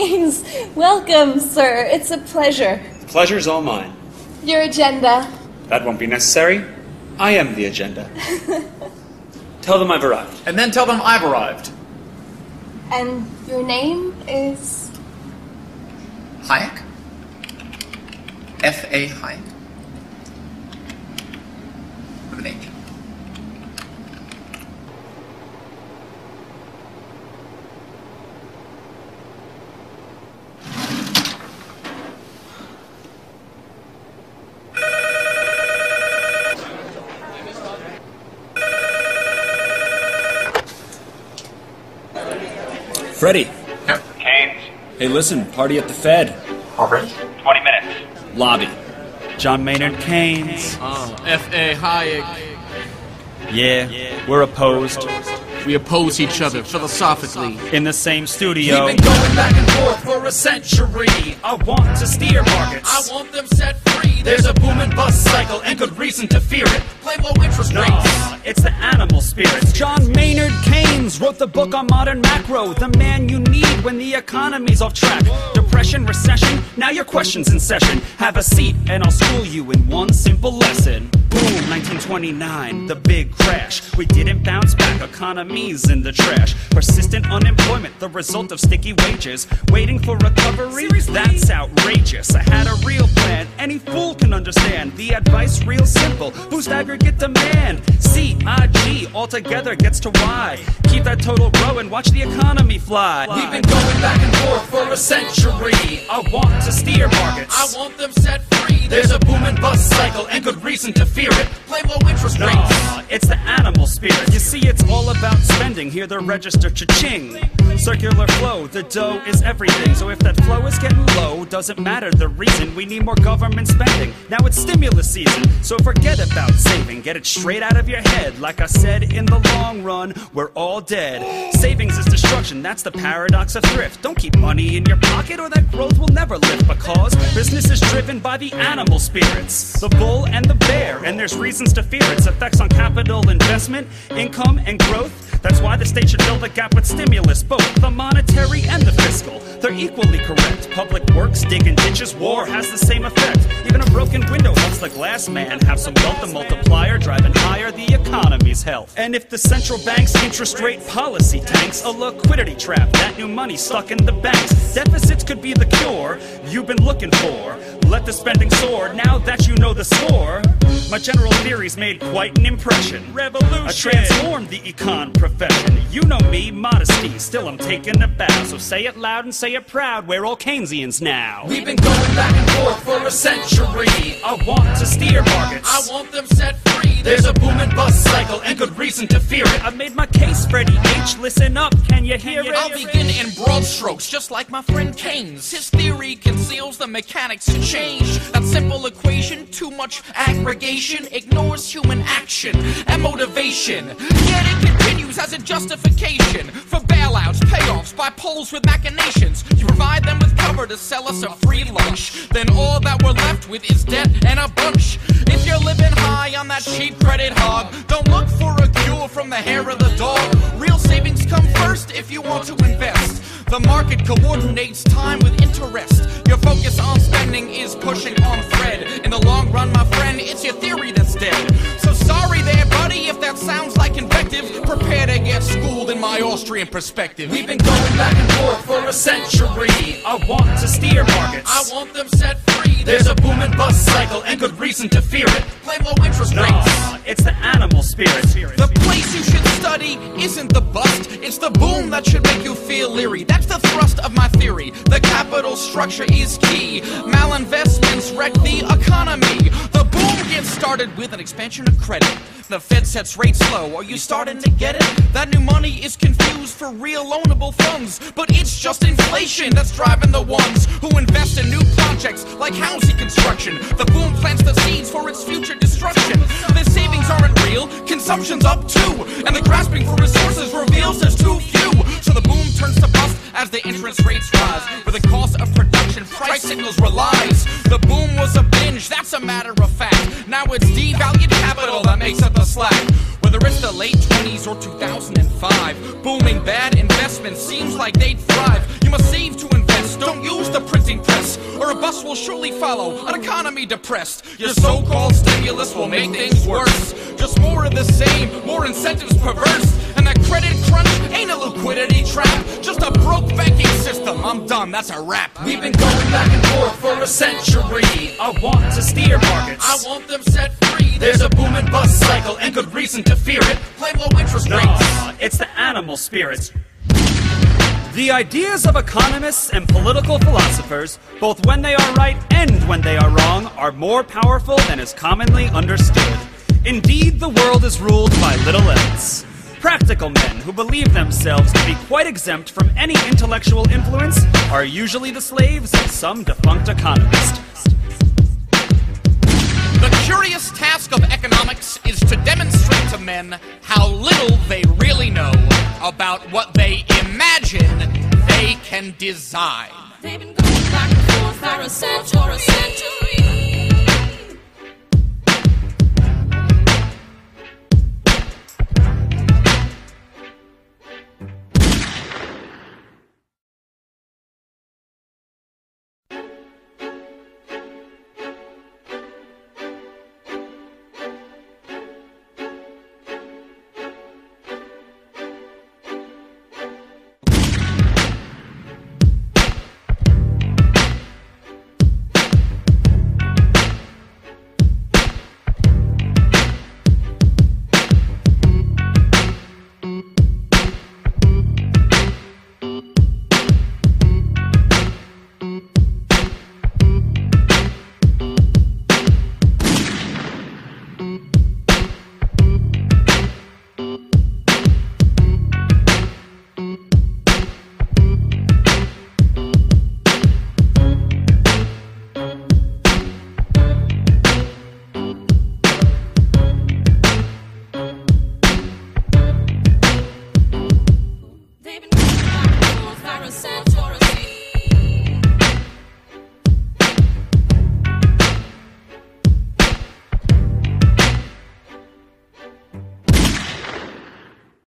Keynes, welcome, sir. It's a pleasure. The pleasure's all mine. Your agenda. That won't be necessary. I am the agenda. Tell them I've arrived. And then tell them I've arrived. And your name is? Hayek? F.A. Hayek. With an H. Freddie. Yep. Keynes. Hey, listen, party at the Fed. Already? 20 minutes. Lobby. John Maynard Keynes. F.A. Hayek. Yeah, we're opposed. We oppose each other philosophically. In the same studio. We've been going back and forth for a century. I want to steer markets. I want them set free. There's a boom and bust cycle and good reason to fear it. Play low interest rates. Nah, it's the animal spirits. John Maynard Keynes wrote the book on modern macro. The man you need when the economy's off track. Depression, recession, now your question's in session. Have a seat and I'll school you in one simple lesson. Boom, 1929, the big crash. We didn't bounce back, economy's in the trash. Persistent unemployment, the result of sticky wages. Waiting for recovery? Seriously? That's outrageous. I had a real plan, any fool can understand. The advice real simple, boost aggregate demand. C-I-G, altogether gets to Y. Keep that total growing, watch the economy fly. We've been going back and forth for a century. I want to steer markets. I want them set free. There's a boom and bust cycle and good reason to fear it. Play low interest rates. Nah, it's the animal spirit. You see, it's all about spending. Hear the register cha-ching. Circular flow, the dough is everything. So if that flow is getting low, doesn't matter the reason. We need more government spending. Now it's stimulus season, so forget about saving. Get it straight out of your head. Like I said, in the long run, we're all dead. Savings is destruction, that's the paradox of thrift. Don't keep money in your pocket or that growth will never lift. Because business is driven by the animal spirits, the bull and the bear, and there's reasons to fear its effects on capital investment, income, and growth. That's why the state should fill the gap with stimulus, both the monetary and the fiscal. They're equally correct. Public works, digging ditches, war has the same effect. Even a broken window helps the glass man have some wealth. The multiplier driving higher the economy's health. And if the central bank's interest rate policy tanks, a liquidity trap, that new money stuck in the banks. Deficits could be the cure you've been looking for. Let the spending soar now that you know the score. My general theories made quite an impression. Revolution. I transformed the econ profession. You know me, modesty, still I'm taking a bow. So say it loud and say it proud, we're all Keynesians now. We've been going back and forth for a century. I want to steer markets. I want them set free. There's a boom and bust cycle and good reason to fear it. I made my case, Freddie H. Listen up, can you hear it? I'll begin in broad strokes, just like my friend Keynes. His theory conceals the mechanics of change. That simple equation, too much aggregation, ignores human action and motivation. Yet it continues as a justification for bailouts, payoffs by poles with machinations. You provide them with cover to sell us a free lunch. Then all that we're left with is debt and a bunch. If you're living high on that cheap credit hog, don't look for a cure from the hair of the dog. Real savings come first if you want to invest. The market coordinates time with interest. Your focus on spending is pushing on thread. In the long run, my friend, it's your theory that's dead. So sorry there, buddy, if that sounds like invective. Prepare to get schooled in my Austrian perspective. We've been going back and forth for a century. I want to steer markets. I want them set free. There's a boom and bust cycle and good reason to fear it. Play low interest rates. Nah, it's the animal spirit. The place you should study isn't the bust, it's the boom that should make you feel leery. That's the thrust of my theory. The capital structure is key. Malinvestments wreck the economy. The boom gets started with an expansion of credit. The Fed sets rates low. Are you starting to get it? That new money is confused for real loanable funds, but it's just inflation that's driving the ones who invest in new projects like housing construction. The boom plants the seeds for its future destruction. The savings aren't real, consumption's up too, and the grasping for resources reveals there's too few. So the boom turns to bust as the interest rates rise, where the cost of production price signals relies. The boom was a binge, that's a matter of fact. Now it's devalued capital that makes up the slack. With Whether it's the late 20s or 2005, booming bad investments seems like they'd thrive. You must save to invest, don't use the printing press, or a bus will surely follow, an economy depressed. Your so-called stimulus will make things worse. Just more of the same, more incentives perverse. And that credit crunch ain't a liquidity trap, just a broke banking system. I'm done, that's a wrap. We've been going back and forth for a century. I want to steer markets. I want them set free. There's a boom and bust cycle and good reason to fear it. Blame low interest rates. No, it's the animal spirits. The ideas of economists and political philosophers, both when they are right and when they are wrong, are more powerful than is commonly understood. Indeed, the world is ruled by little else. Practical men who believe themselves to be quite exempt from any intellectual influence are usually the slaves of some defunct economist. The curious task of economics is to demonstrate to men how little they really know about what they imagine they can design. They've been going back and forth for a century.